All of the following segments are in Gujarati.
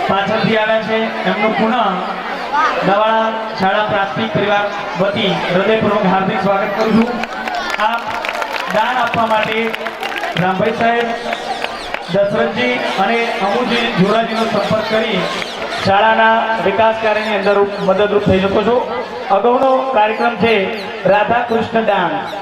પાછળથી આવ્યા છે એમનું પુનઃ દવાડા શાળા પ્રાથમિક પરિવાર વતી હૃદયપૂર્વક હાર્દિક સ્વાગત કરું છું. આ દાન આપવા માટે રામભાઈ સાહેબ, દશરથજી અને અમુજી જોરાજીનો સંપર્ક કરી શાળાના વિકાસ કાર્યની અંદર મદદરૂપ થઈ શકો છો. અગાઉનો કાર્યક્રમ છે રાધા કૃષ્ણ ડાન્સ.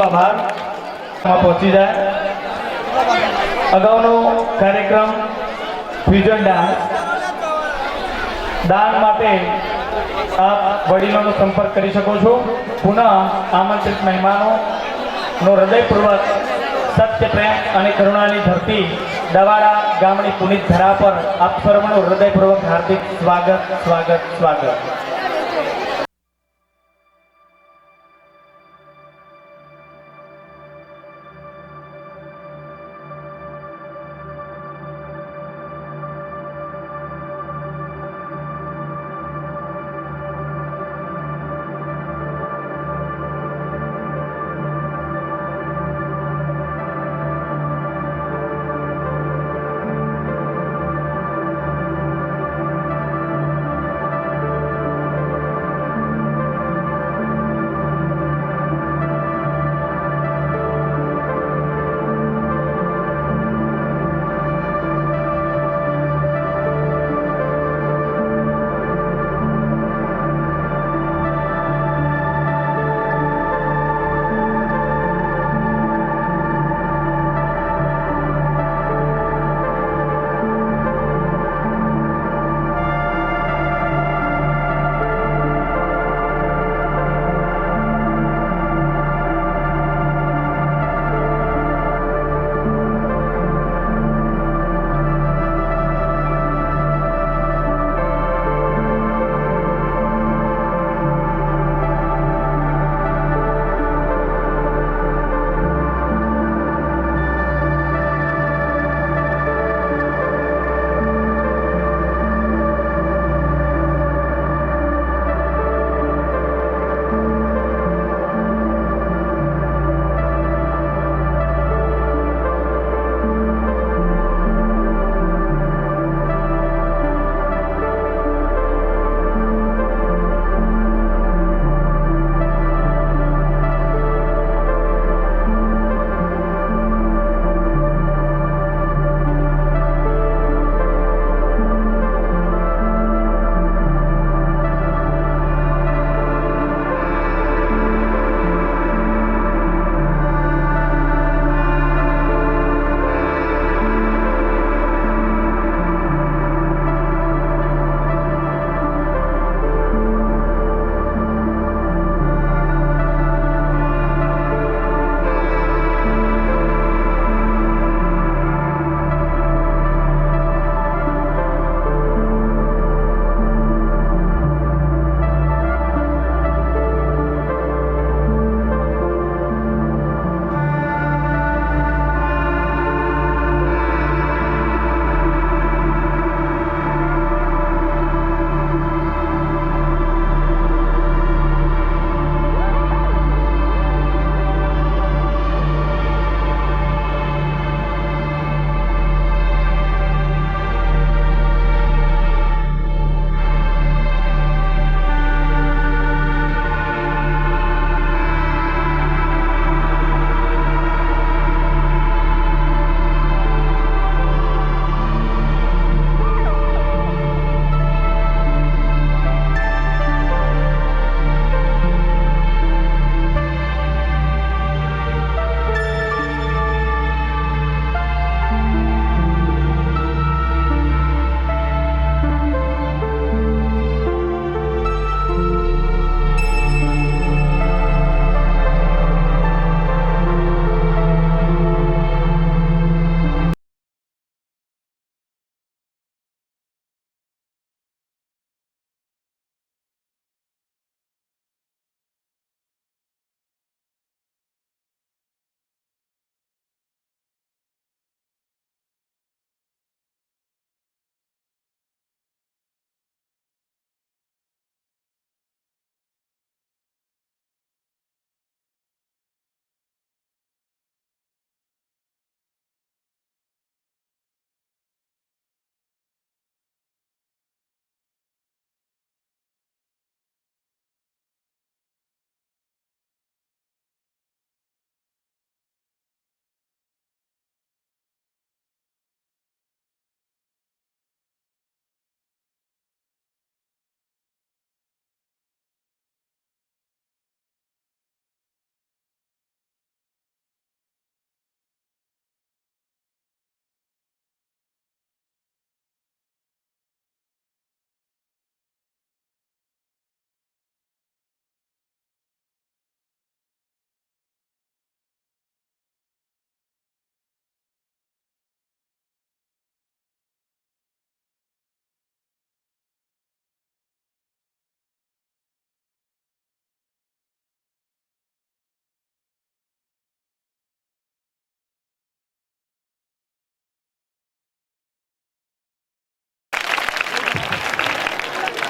આભાર પહોંચી જાય અગાઉનો કાર્યક્રમ ફ્યુઝન ડાન્સ દાન માટે આપ વડીલોનો સંપર્ક કરી શકો છો પુનઃ આમંત્રિત મહેમાનોનો હૃદયપૂર્વક સત્ય પ્રેમ અને કરુણાની ધરતી દવાડા ગામની પુનિત ધરા પર આપ સર્વનું હૃદયપૂર્વક હાર્દિક સ્વાગત સ્વાગત સ્વાગત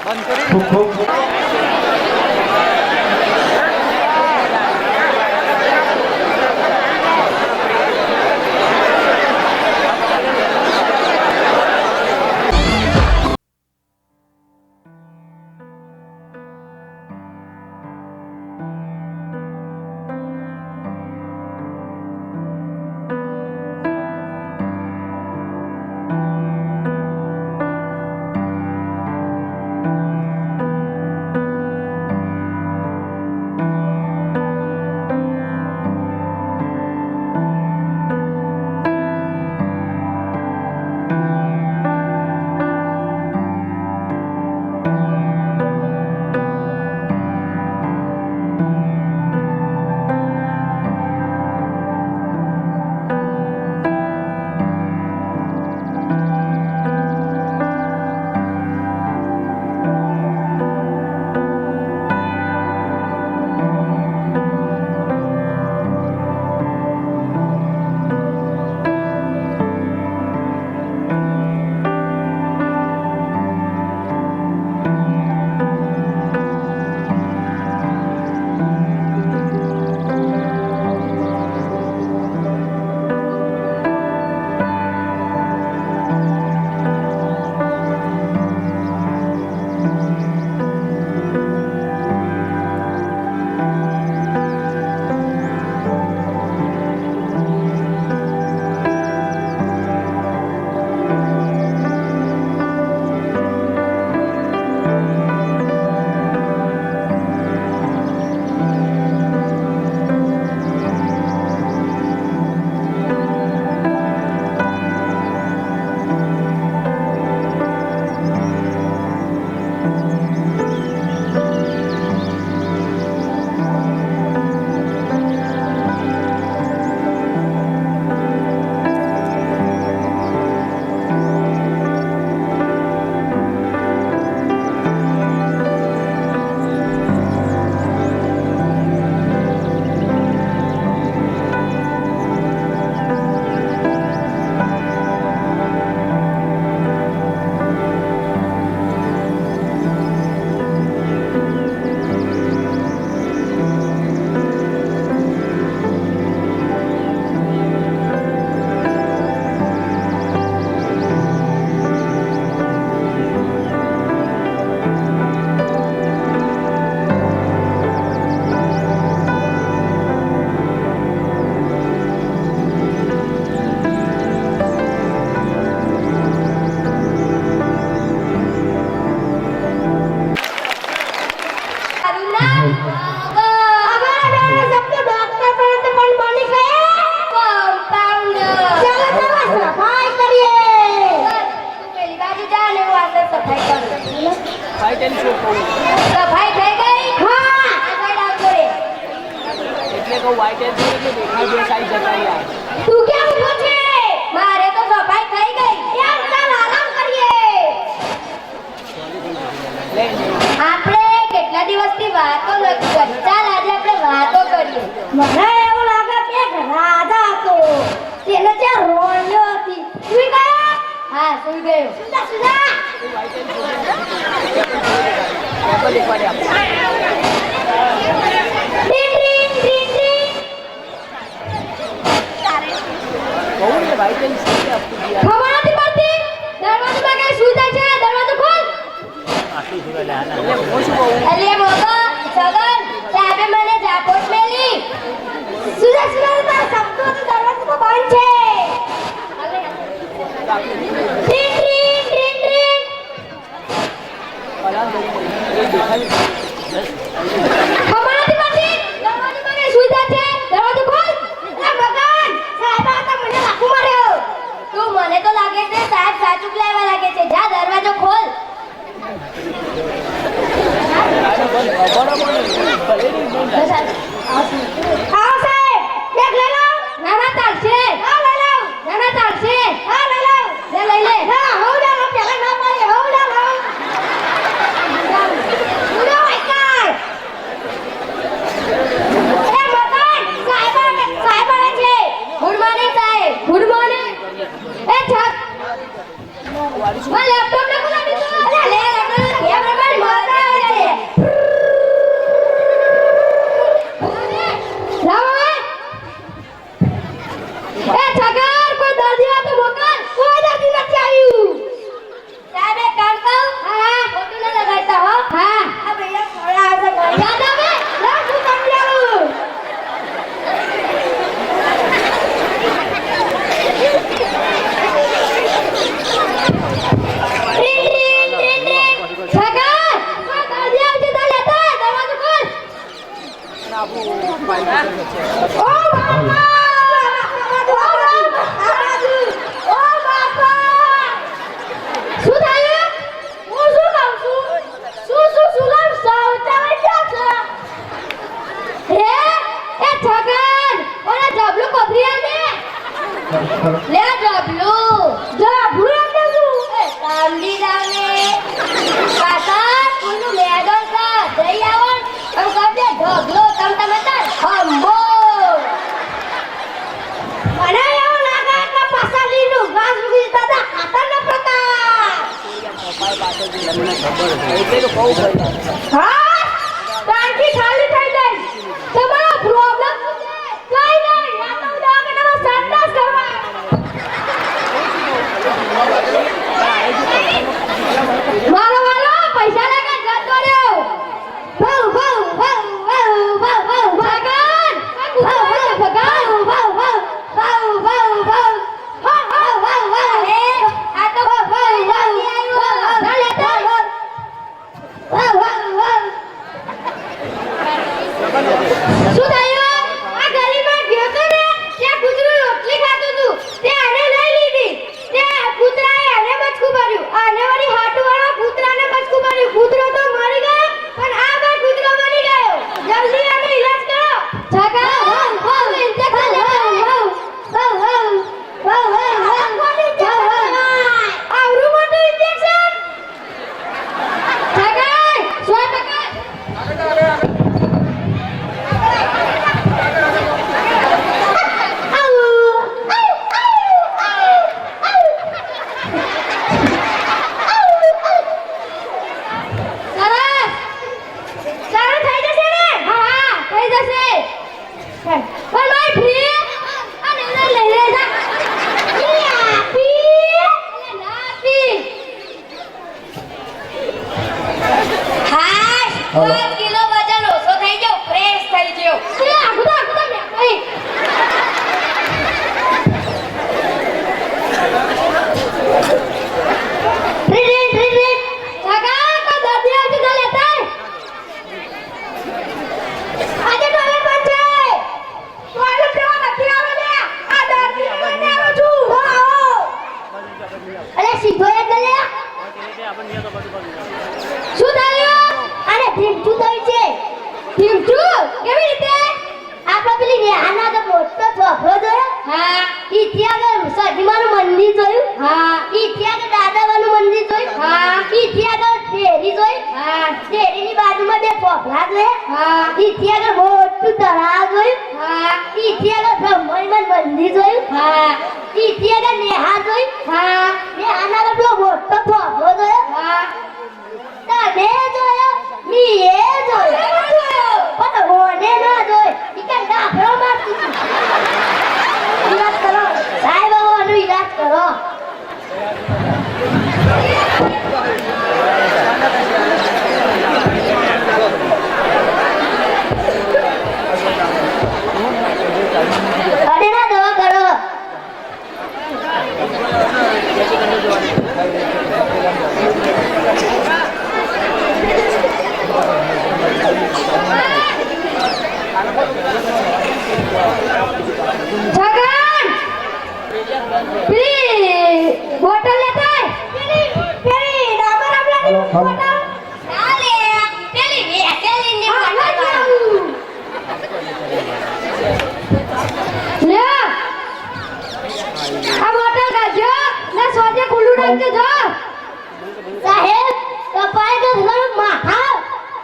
ખૂબ ખૂબ ભાઈ તેની શું કહું સફાઈ થઈ ગઈ હા આગળ આવજો રે એટલે કહું વાઈટ એન્ડ એટલે દેખાય બે સાઈ જતા યાર તું કેમ ઊભો છે મારે તો સફાઈ થઈ ગઈ કેમ ચાલ આરામ કરીએ લે આપણે કેટલા દિવસથી વાતો નથી કરી ચાલ આજે આપણે વાતો કરીએ મને એવું લાગે કે એક રાજા હતો તેને ત્યાં રોયો હતી સુઈ ગયો હા સુઈ ગયો સુધા સુધા વાઈટ એન્ડ પેપર એકવાર આપ ટીન ટીન ટીન ટીન કહું ને વાઈટ એન્ડ સીધે આપતું દિયા ખબર નથી પડતી દરવાજામાં કઈ સુઈ જાય છે દરવાજો ખોલ એટલે હું શું કહું અલે મોગા સગન સાહેબે મને જાપોટ મેલી સુધા સુધા તારા શબ્દો તો દરવાજામાં બંધ છે ટ્રીન ટ્રીન ટ્રીન ટ્રીન અલાર્મ કરી એ દેખાય ખબર નથી પડતી દરવાજામાં કઈ સુઈ જાય છે દરવાજો ખોલ અલે ભગવાન સાહેબ આ તો મને લાકુ માર્યો તું મને તો લાગે છે સાહેબ સાચું લાવવા લાગે છે જા દરવાજો ખોલ બરાબર ભલે નહીં બંધ આવો સાહેબ બેગ લઈ લો લે જબલું એટલે શું એ કામડી જાવે કાકા કોઈનું મેગન કા જઈ આવો અને કબજે ઢગલો તમે તાર હંબો મને એવું લાગે કે પાસાલીનું ઘાસ ઉગી દાદા ખાતરના પ્રકાર એટલે તો કહું ભાઈ હા ટાંકી ખાલી થઈ ગઈ તમારો પ્રોબ્લેમ કઈ નહીં આ તો દવાખાનામાં સંડાસ કરવા મારો વાલો પૈસા લઈને જતો રહ્યો ભાવ ભાવ ભાવ ભાવ ભાવ ભાવ ભગવાન ભાવ ભાવ ભગવાન ભાવ ભાવ ભાવ ભાવ ભાવ ભાવ ભાવ ભાવ એ આ તો ભાવ ભાવ ભાવ ચાલે ચાલ ભાવ ભાવ ભાવ શું થયું આ ગલીમાં ગયો તો ને ત્યાં કૂતરું રોટલી ખાતું હતું તે આને લઈ લીધી તે કૂતરાએ આને બચકું ભર્યું આને વળી હાટુવાળા કૂતરાને બચકું ભર્યું કૂતરો તો મરી ગયો પણ આ બાર કૂતરો મરી ગયો જલ્દી આનો ઈલાજ કરો છગા વાવ ઇન્જેક્શન લે વાવ આવરું મોટું ઇન્જેક્શન છગા 100% કિલો વજન ઓછો થઈ ગયો ફ્રેશ થઈ ગયો સીધો એક લે શું થયું અરે ભીમચું થઈ છે ભીમચું કેવી રીતે આપણે પેલી નેહાના તો મોટો છોકરો જોયો હા ઈ ત્યાં આગળ સજીમાનું મંદિર જોયું હા ઈ ત્યાં આગળ દાદાવાનું મંદિર જોયું હા ઈ ત્યાં આગળ શેરી જોઈ હા શેરીની બાજુમાં બે છોકરા જોયા હા ઈ ત્યાં આગળ મોટું તળાવ જોયું હા ઈ ત્યાં આગળ બ્રહ્મણમાં મંદિર જોયું હા ઈ ત્યાં આગળ નેહા જોઈ હા નેહાના આગળ પેલો મોટો છોકરો જોયો હા તને જોયો મીએ જોયો પણ ઓને ના જોઈ ઈ કે ડાફરો મારતી ઈલાજ કરો સાહેબ બાબાનો ઈલાજ કરો અરે ના દવા કરો છગન પેલી બોટલ લેતા પેલી ડાબર આપલાની બોટલ ના લે પેલી વેસેલીનની બોટલ લે આ બોટલ કાઢજો ને સોજે ખુલ્લું રાખજો જો સાહેબ કપાય તો થોડું માથા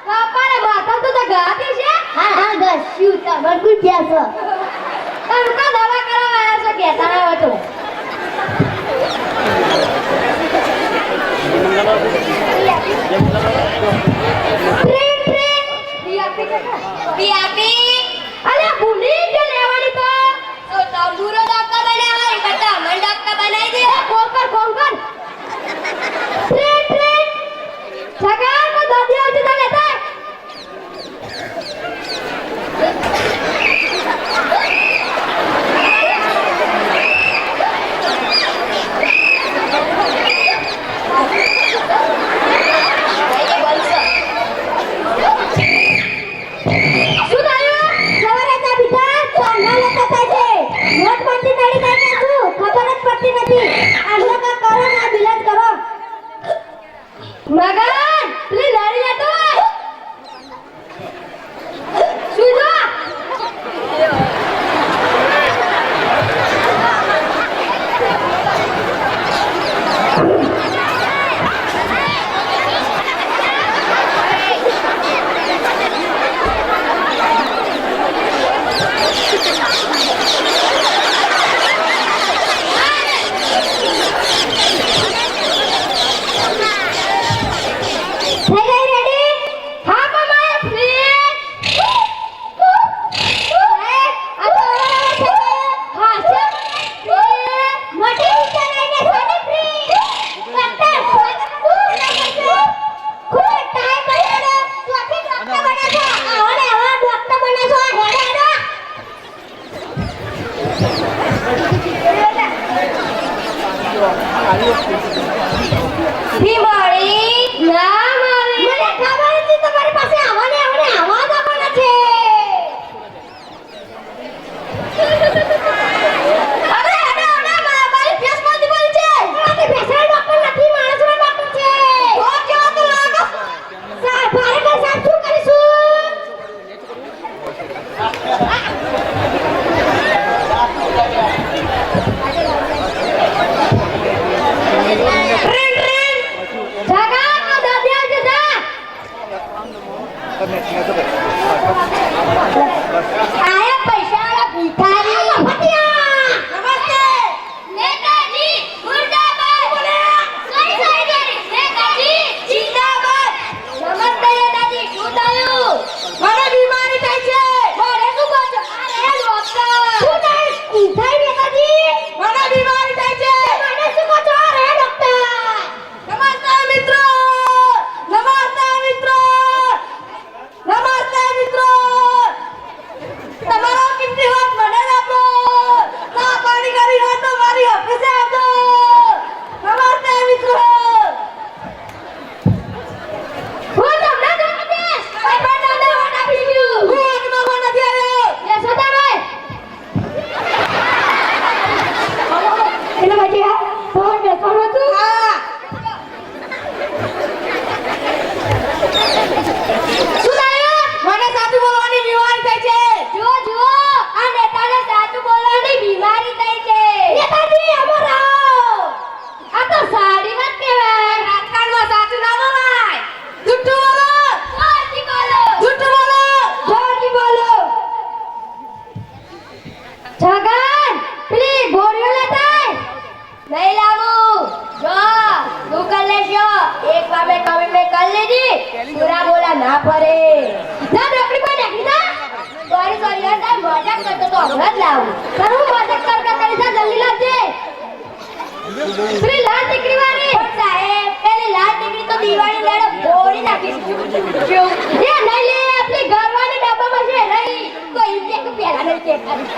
કપાય માથા તો ગાતી છે હા હા ગસ્યું તમને પૂછ્યા છો તમે કા દવા કરાવવા આવ્યા છો કહેતા ના હોય તો અલે ભૂલી જ લેવાની તો તંબુરો ડોક્ટર બનાવવાની કરતા અમન ડોક્ટર બનાવી દે કોકર કોકર છગા કો દાદી આવતી તો લેતા ભીમડી નામ આવે મને ખબર હતી તમારી પાસે આવવાને આવા આવવાના છે અરે મારી ફેસ માંથી બોલ છે આ પેશન્ટ ડોક્ટર નથી માણસનો ડોક્ટર છે તો કેવો તો લાગો સાહેબ ભારે સાહેબ શું કરીશું આયા પૈસાવાળા ભિખારી નમસ્તે નેતાજી મુર્દાબાદ બોલે સહી કરી નેતાજી જિંદાબાદ નમસ્તે નેતાજી શું થયું મને બીમારી થાય છે મને શું કહો છો અરે ડોક્ટર શું થાય નેતાજી મને બીમારી થાય છે મને શું કહો છો અરે ડોક્ટર નમસ્તે મિત્રો નમસ્તે મિત્રો નમસ્તે મિત્રો તમારો કિંમતી વાત મને આપો ના પાણી કરી હોય તો મારી ઓફિસે આવજો નમસ્તે મિત્રો હું તમને જણાવીશ ભાઈ બંને વોટ આપી દીધું હું આટલો વોટ નથી આવ્યો એ સદાભાઈ એટલે પછી આ ફોન બેસવાનું હતું હા શું થયું મને સાચું બોલવાની બીમારી થઈ છે જુઓ આ નેતાને સાચું બોલવાની બીમારી થઈ છે નેતાજી અમારા આ તો સારી વાત કહેવાય રાજકારણમાં સાચું ના બોલાય જૂઠું બોલો સાચી બોલો જૂઠું બોલો સાચી બોલો છગન પ્લીઝ ગોળીઓ લેતા નહીં લાવું જો તું કર લેજો એક બાબે કમી મેં કર લીધી પૂરા બોલા ના ફરે ના ડોકરી પર નાખી ના સોરી યાર તાર મજાક કરતો તો હમણાં જ લાવું કરું મજાક કરતા કરી જા જલ્દી લાવજે પેલી લાલ દીકરી વાળી સાહેબ પેલી લાલ દીકરી તો દિવાળી લેડો ગોળી નાખી જો એ નહીં લે આપણી ઘરવાળી ડબ્બામાં છે નહીં તો ઈ કે પેલા ને ચેક કરી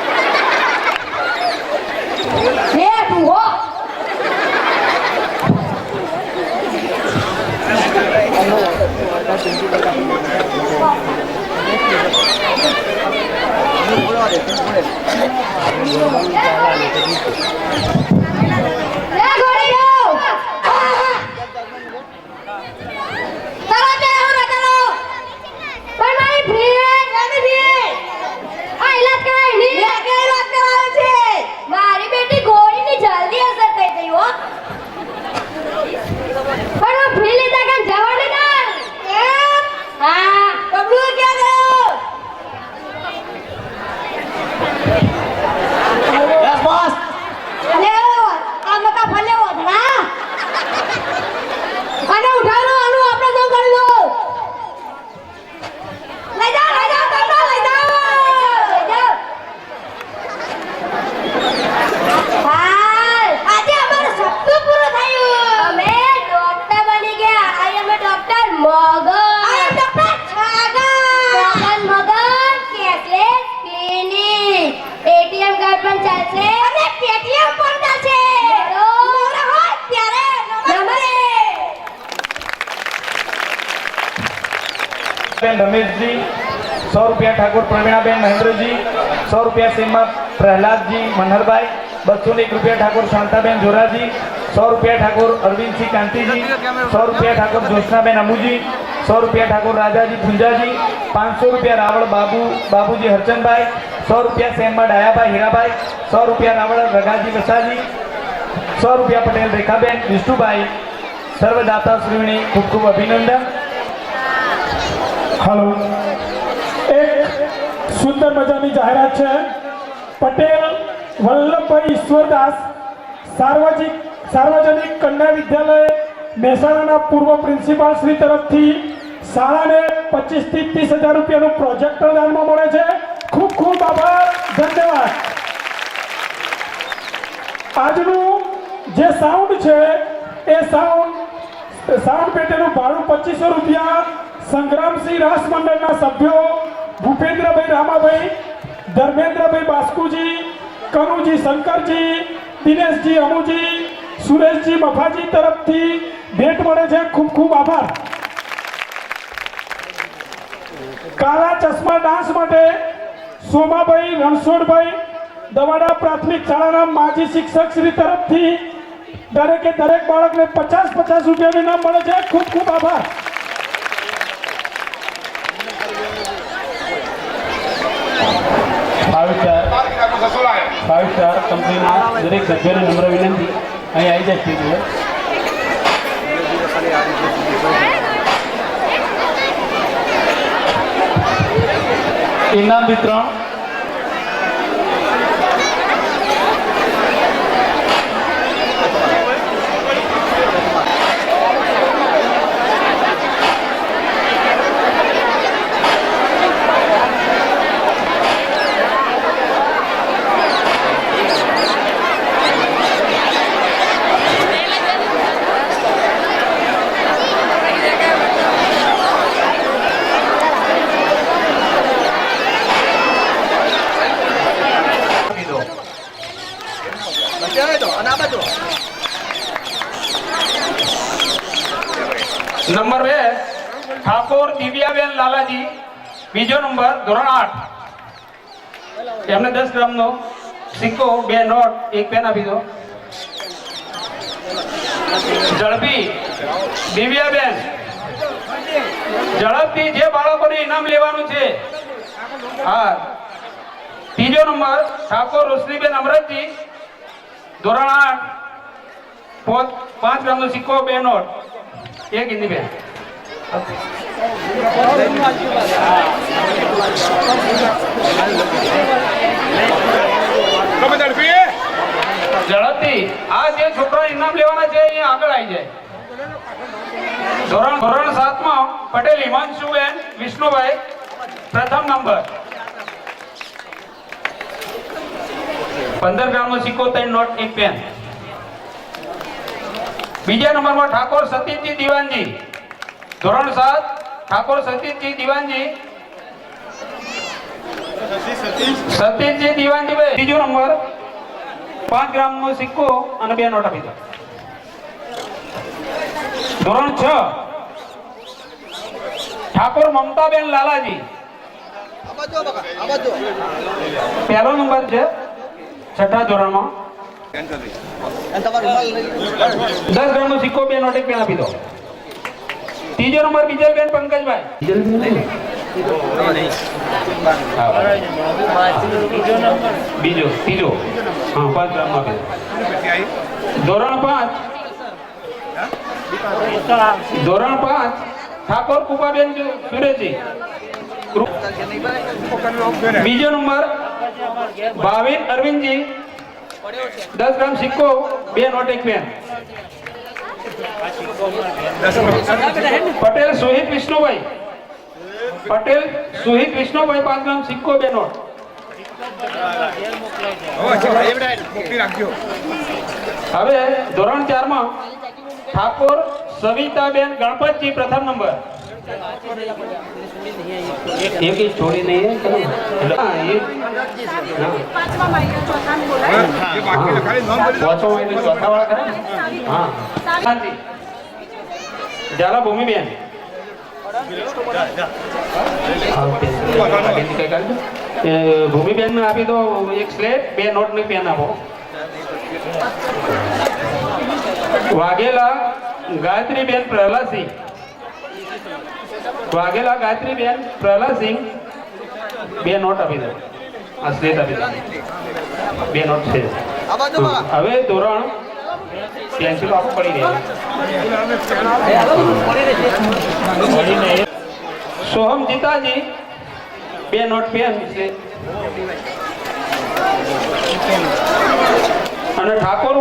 હે તું હો મારી બેટી ગોળીની જલ્દી અસર થઈ ગઈ હો પણ ફ્રી લીધા કે જવાની ના હા બબલુ ક્યાં ગયો યસ બોસ અલે આ મકા ફલે ઓધડા અને ઉઠાડો આનું આપણે તો કરી દો લઈ જાઓ કાકા લઈ જાઓ હાલ આજે અમારું સપનું પૂરું થયું અમે ડોક્ટર બની ગયા આઈ એમ ડોક્ટર મગન આઈ એમ ડોક્ટર છગન મગન કેશલેસ ક્લિનિક એટીએમ કાર્ડ પણ ચાલશે અને પેટીએમ પણ ચાલશે નવરા હોય ત્યારે નમસ્તે બેન રમેશજી 100 રૂપિયા ઠાકોર પ્રવીણાબેન મહેન્દ્રજી 100 રૂપિયા સીમા પ્રહલાદજી મનહરભાઈ 201 રૂપિયા ઠાકોર શાંતાબેન જોરાજી 100 રૂપિયા ઠાકોર અરવિંદસિંહ કાંતિજી 100 રૂપિયા ઠાકોર જ્યોત્સનાબેન અમુજી 100 રૂપિયા ઠાકોર રાજાજી પુંજાજી 500 રૂપિયા રાવળ બાબુજી હરચંદભાઈ 100 રૂપિયા સેમમાં ડાયાભાઈ હીરાભાઈ 100 રૂપિયા રાવળ રઘાજી વસાજી 100 રૂપિયા પટેલ રેખાબેન વિષ્ણુભાઈ સર્વદાતાશ્રીઓને ખૂબ ખૂબ અભિનંદન. हेलो एक सुंदर मजानी जाहिरात है पटेल वल्लभभाई ईश्वरदास सार्वजनिक कन्या विद्यालय મહેસાણાના પૂર્વ પ્રિન્સિપાલ શ્રી તરફથી શાળાને 25 થી 30,000 રૂપિયાનું પ્રોજેક્ટર દાનમાં મળે છે. ખૂબ ખૂબ આભાર, ધન્યવાદ. આજનું જે સાઉન્ડ છે એ સાઉન્ડ પેટેનું ભાડું 2500 રૂપિયા સંગ્રામસિંહ રાસ મંડળના સભ્યો ભૂપેન્દ્રભાઈ રામાભાઈ, ધર્મેન્દ્રભાઈ બાસ્કુજી, કનુજી શંકરજી, દિનેશજી અમુજી, સુરેશજી મફાજી તરફથી ભેટ મળે છે. ખૂબ ખૂબ આભાર. કાળા ચશ્મા ડાન્સ માટે સોમાભાઈ રણછોડભાઈ દવાડા પ્રાથમિક શાળાના માજી શિક્ષક શ્રી તરફથી દરેકે દરેક બાળકને 50-50 રૂપિયાનું ઇનામ મળે છે. ખૂબ ખૂબ આભાર. ફાઇવ સ્ટાર કંપનીના દરેક સભ્યોને નમ્ર વિનંતી અહીં આવી જાય સ્ટેજ ઉપર. ઇનામ વિતરણ નંબર 2 ઠાકોર દિવ્યાબેન લાલાજી, બીજો નંબર ધોરણ 8. એમને 10 ગ્રામનો સિક્કો, 2 નોટ, 1 પેન આપી દો. ઝડપી દિવ્યાબેન, ઝડપથી જે બાળકોને ઇનામ લેવાનું છે. હા, ત્રીજો નંબર ઠાકોર રોશનીબેન અમરતજી, ધોરણ 8, 5 ગ્રામનો સિક્કો, 2 નોટ, 1 હિન્દી બેન. ઝડપથી આ જે છોકરા ઇનામ લેવાના છે અહીંયા આગળ આવી જાય. ધોરણ 7 માં પટેલ હિમાંશુબેન વિષ્ણુભાઈ, પ્રથમ નંબર, 15 ગ્રામનો સિક્કો, 3 નોટ, 1 પેન. બીજા નંબરમાં ઠાકોર સતીશજી દિવાનજી, ધોરણ 7, ઠાકોર સતીશજી દિવાનજી, સતીશજી દિવાનજી ભાઈ, ત્રીજો નંબર, 5 ગ્રામનો સિક્કો અને 2 નોટ આપી દો. ધોરણ 6 ઠાકોર મમતાબેન લાલાજી, પહેલો નંબર છે, 6થા ધોરણમાં, 10 ગ્રામનો સિક્કો, 2 નોટ, 1 પેન આપી દો. ત્રીજો નંબર બીજલબેન પંકજભાઈ, ત્રીજો, હા, 5 ગ્રામમાં આપી દો. ધોરણ 5 ઠાકોર કુપાબેન સુરેશજી, બીજો નંબર ભાવિન અરવિંદજી, 10 ગ્રામ સિક્કો, 2 નોટ, 1 પેન. પટેલ સુહિત વિષ્ણુભાઈ, 5 ગ્રામ સિક્કો, 2 નોટ. હવે ધોરણ 4 માં ઠાકોર સવિતાબેન ગણપતજી, પ્રથમ નંબર. એક છોડી નહીં, ચોથા વાળા ખરા. હા, ઝાલા ભૂમિબેન, ભૂમિબેન ને આપી દો 1 સ્લેટ, 2 નોટ ની પેન આપો. વાઘેલા ગાયત્રીબેન પ્રહલાદસિંહ, વાઘેલા ગાયત્રીબેન પ્રહલાદસિંહ, 2 નોટ આપી દો. આ સ્લેટ આપી દો, 2 નોટ છે. હવે ધોરણ પેન્સિલ આપો પડી રહી. સોહમ જીતાજી, 2 નોટ, પેન છે. અને ઠાકોર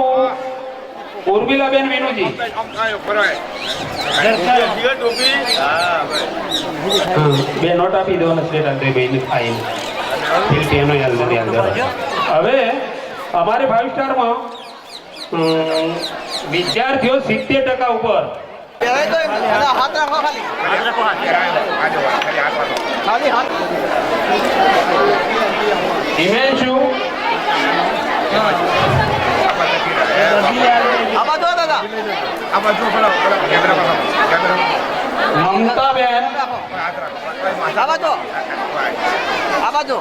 ઉર્મિલાબેન વિનુજી, 2 નોટ આપી દો. અને સ્લેટ આપી દો. હવે અમારે 5 સ્ટારમાં વિદ્યાર્થીઓ 70% ઉપર. હિમેન્શુ, મમતાબેન આ બાજુ